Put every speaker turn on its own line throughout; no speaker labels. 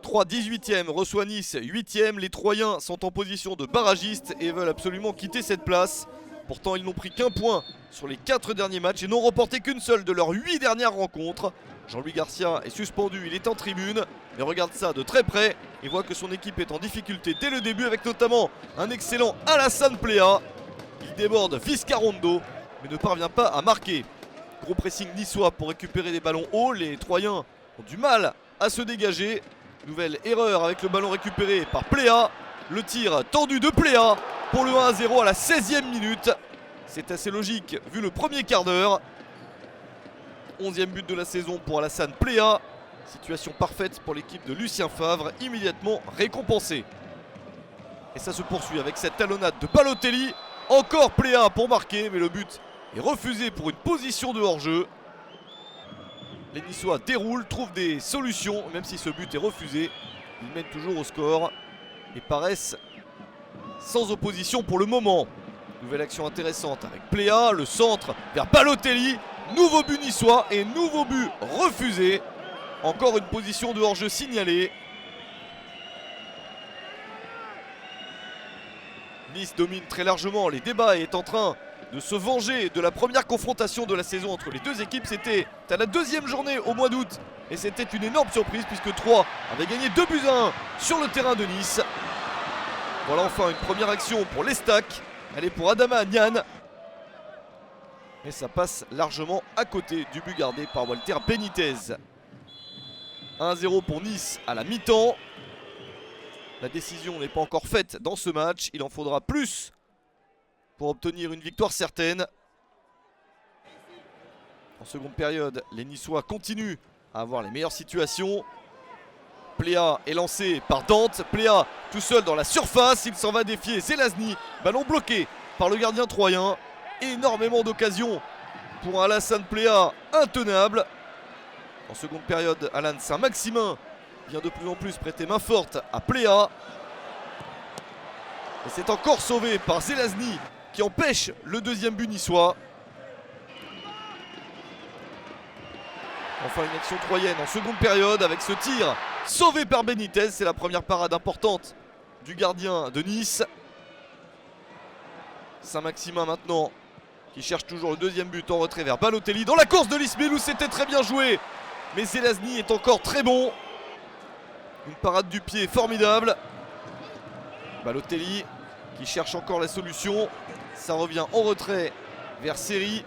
Troyes 18e reçoit Nice 8e. Les Troyens sont en position de barragistes et veulent absolument quitter cette place. Pourtant ils n'ont pris qu'un point sur les 4 derniers matchs et n'ont remporté qu'une seule de leurs 8 dernières rencontres. Jean-Louis Garcia est suspendu, il est en tribune, mais regarde ça de très près et voit que son équipe est en difficulté dès le début avec notamment un excellent Alassane Pléa. Il déborde Viscarondo mais ne parvient pas à marquer. Gros pressing niçois pour récupérer des ballons hauts, les Troyens ont du mal à se dégager. Nouvelle erreur avec le ballon récupéré par Pléa. Le tir tendu de Pléa pour le 1-0 à la 16e minute. C'est assez logique vu le premier quart d'heure. 11e but de la saison pour Alassane Pléa. Situation parfaite pour l'équipe de Lucien Favre, immédiatement récompensée. Et ça se poursuit avec cette talonnade de Balotelli. Encore Pléa pour marquer, mais le but est refusé pour une position de hors-jeu. Les Niçois déroulent, trouvent des solutions, même si ce but est refusé. Ils mènent toujours au score et paraissent sans opposition pour le moment. Nouvelle action intéressante avec Pléa, le centre vers Balotelli. Nouveau but niçois et nouveau but refusé. Encore une position de hors-jeu signalée. Nice domine très largement les débats et est en train de se venger de la première confrontation de la saison entre les deux équipes. C'était à la 2e journée au mois d'août et c'était une énorme surprise puisque Troyes avait gagné 2-1 sur le terrain de Nice. Voilà enfin une première action pour l'Estac. Elle est pour Adama Niane. Mais ça passe largement à côté du but gardé par Walter Benitez. 1-0 pour Nice à la mi-temps. La décision n'est pas encore faite dans ce match. Il en faudra plus pour obtenir une victoire certaine. En seconde période, les Niçois continuent à avoir les meilleures situations. Pléa est lancé par Dante. Pléa tout seul dans la surface. Il s'en va défier Zelazny. Ballon bloqué par le gardien troyen. Énormément d'occasions pour Alassane Pléa, intenable. En seconde période, Alan Saint-Maximin vient de plus en plus prêter main forte à Pléa. Et c'est encore sauvé par Zelazny qui empêche le deuxième but niçois. Enfin une action troyenne en seconde période avec ce tir sauvé par Benitez. C'est la première parade importante du gardien de Nice. Saint-Maximin maintenant qui cherche toujours le deuxième but en retrait vers Balotelli. Dans la course de Lismelou, c'était très bien joué. Mais Zelazny est encore très bon. Une parade du pied formidable. Balotelli qui cherche encore la solution. Ça revient en retrait vers Seri.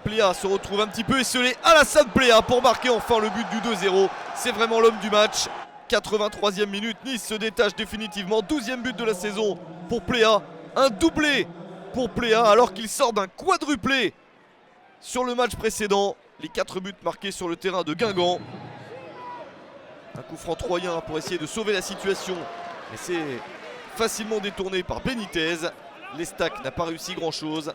Pléa se retrouve un petit peu esselé. Alassane Pléa pour marquer enfin le but du 2-0. C'est vraiment l'homme du match. 83e minute, Nice se détache définitivement. 12e but de la saison pour Pléa. Un doublé pour Pléa alors qu'il sort d'un quadruplé sur le match précédent. Les 4 buts marqués sur le terrain de Guingamp. Un coup franc troyen pour essayer de sauver la situation. Mais c'est facilement détourné par Benitez. L'Estac n'a pas réussi grand chose.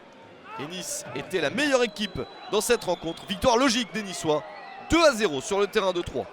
Et Nice était la meilleure équipe dans cette rencontre. Victoire logique des Niçois. 2-0 sur le terrain de Troyes.